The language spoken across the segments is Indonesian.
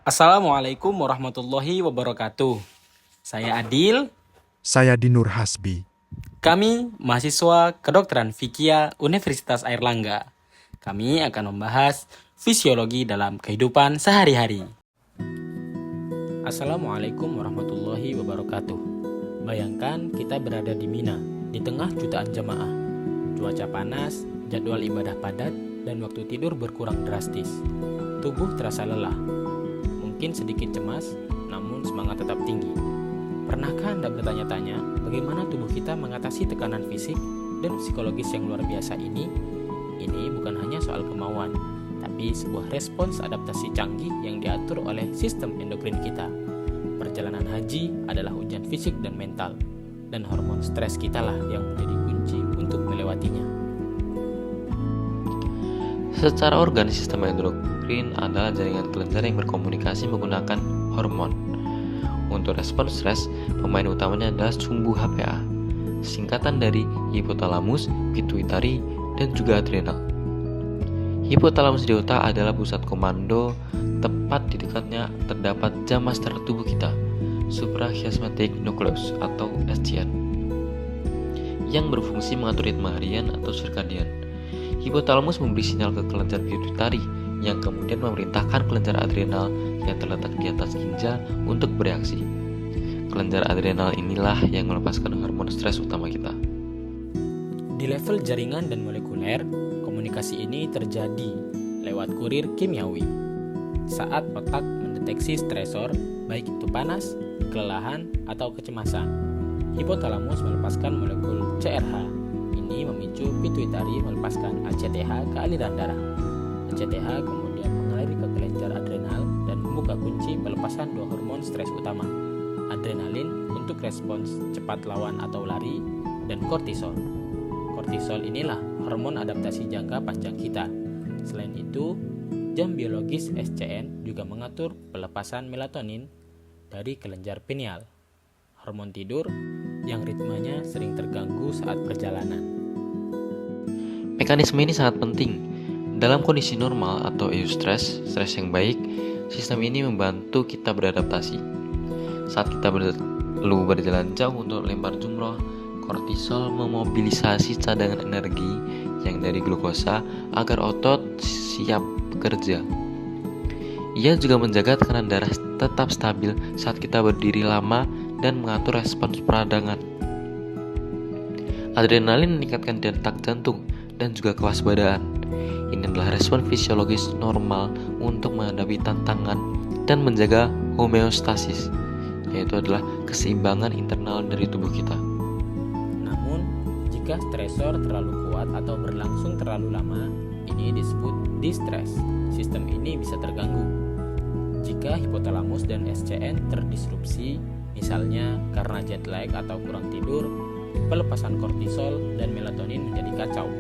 Assalamualaikum warahmatullahi wabarakatuh. Saya Adil, Saya Dinur Hasbi. kami mahasiswa kedokteran Fikia Universitas Airlangga. Kami akan membahas fisiologi dalam kehidupan sehari-hari. Assalamualaikum warahmatullahi wabarakatuh. Bayangkan kita berada di Mina, di tengah jutaan jamaah. Cuaca panas, jadwal ibadah padat, dan waktu tidur berkurang drastis. Tubuh terasa lelah. Mungkin sedikit cemas, namun semangat tetap tinggi. Pernahkah Anda bertanya-tanya bagaimana tubuh kita mengatasi tekanan fisik dan psikologis yang luar biasa ini? Ini bukan hanya soal kemauan, tapi sebuah respons adaptasi canggih yang diatur oleh sistem endokrin kita. Perjalanan haji adalah ujian fisik dan mental, dan hormon stres kitalah yang menjadi kunci untuk melewatinya. Secara organik, sistem endokrin adalah jaringan kelenjar yang berkomunikasi menggunakan hormon. Untuk respon stres, pemain utamanya adalah sumbu HPA, singkatan dari hipotalamus, pituitari, dan juga adrenal. Hipotalamus di otak adalah pusat komando, tepat di dekatnya terdapat jam master tubuh kita, suprachiasmatic nucleus atau SCN, yang berfungsi mengatur ritme harian atau circadian. Hipotalamus memberi sinyal ke kelenjar pituitari yang kemudian memerintahkan kelenjar adrenal yang terletak di atas ginjal untuk bereaksi. Kelenjar adrenal inilah yang melepaskan hormon stres utama kita. Di level jaringan dan molekuler, komunikasi ini terjadi lewat kurir kimiawi. Saat otak mendeteksi stresor, baik itu panas, kelelahan, atau kecemasan, hipotalamus melepaskan molekul CRH. Ini memicu pituitari melepaskan ACTH ke aliran darah. ACTH kemudian mengalir ke kelenjar adrenal dan membuka kunci pelepasan dua hormon stres utama, adrenalin untuk respons cepat lawan atau lari, dan kortisol. Kortisol inilah hormon adaptasi jangka panjang kita. Selain itu, jam biologis SCN juga mengatur pelepasan melatonin dari kelenjar pineal, hormon tidur yang ritmenya sering terganggu saat perjalanan. Mekanisme ini sangat penting. Dalam kondisi normal atau eustress, stres yang baik, sistem ini membantu kita beradaptasi. Saat kita perlu berjalan jauh untuk lempar jumroh, kortisol memobilisasi cadangan energi yang dari glukosa agar otot siap bekerja. Ia juga menjaga tekanan darah tetap stabil saat kita berdiri lama dan mengatur respons peradangan. Adrenalin meningkatkan detak jantung dan juga kewaspadaan. Ini adalah respon fisiologis normal untuk menghadapi tantangan dan menjaga homeostasis, yaitu adalah keseimbangan internal dari tubuh kita. Namun, jika stresor terlalu kuat atau berlangsung terlalu lama, ini disebut distress. Sistem ini bisa terganggu. Jika hipotalamus dan SCN terdisrupsi, misalnya karena jet lag atau kurang tidur, pelepasan kortisol dan melatonin menjadi kacau.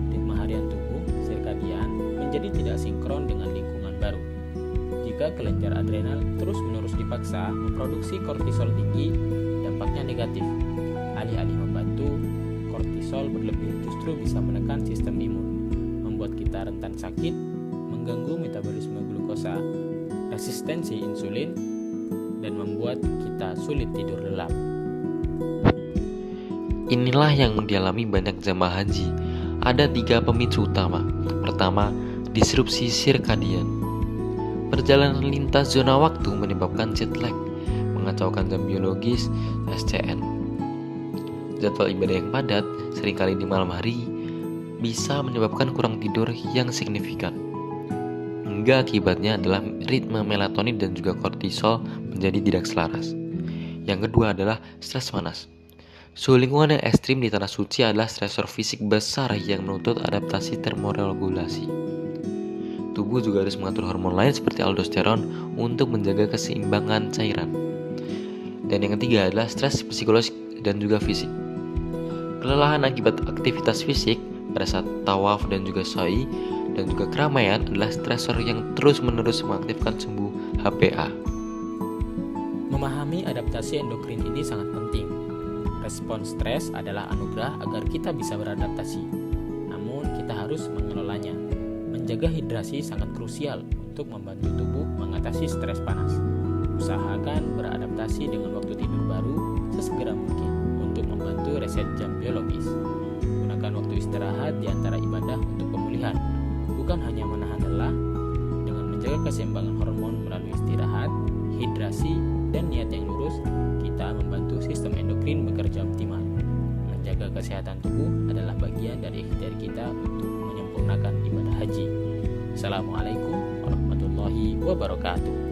Ritme harian tubuh, sirkadian, menjadi tidak sinkron dengan lingkungan baru. Jika kelenjar adrenal terus-menerus dipaksa memproduksi kortisol tinggi, dampaknya negatif. Alih-alih membantu, kortisol berlebih justru bisa menekan sistem imun, membuat kita rentan sakit, mengganggu metabolisme glukosa, resistensi insulin, dan membuat kita sulit tidur lelap. Inilah yang dialami banyak jamaah haji. Ada 3 pemicu utama. Pertama, disrupsi sirkadian. Perjalanan lintas zona waktu menyebabkan jet lag, mengacaukan jam biologis SCN. Jadwal ibadah yang padat, seringkali di malam hari, bisa menyebabkan kurang tidur yang signifikan. Hingga akibatnya adalah ritme melatonin dan juga kortisol menjadi tidak selaras. Yang kedua adalah stres panas. Suhu lingkungan yang ekstrim di tanah suci adalah stresor fisik besar yang menuntut adaptasi termoregulasi. Tubuh juga harus mengatur hormon lain seperti aldosteron untuk menjaga keseimbangan cairan. Dan yang ketiga adalah stres psikologis dan juga fisik. Kelelahan akibat aktivitas fisik pada saat tawaf dan juga sa'i dan juga keramaian adalah stresor yang terus-menerus mengaktifkan sumbu HPA. Memahami adaptasi endokrin ini sangat penting. Respons stres adalah anugerah agar kita bisa beradaptasi. Namun, kita harus mengelolanya. Menjaga hidrasi sangat krusial untuk membantu tubuh mengatasi stres panas. Usahakan beradaptasi dengan waktu tidur baru sesegera mungkin untuk membantu reset jam biologis. Gunakan waktu istirahat di antara ibadah untuk pemulihan, bukan hanya menahan lelah. Dengan menjaga keseimbangan hormon melalui istirahat, hidrasi, dan niat yang lurus, kita membantu sistem endokrin bekerja optimal. Menjaga kesehatan tubuh adalah bagian dari ikhtiar kita untuk menyempurnakan ibadah haji. Assalamualaikum warahmatullahi wabarakatuh.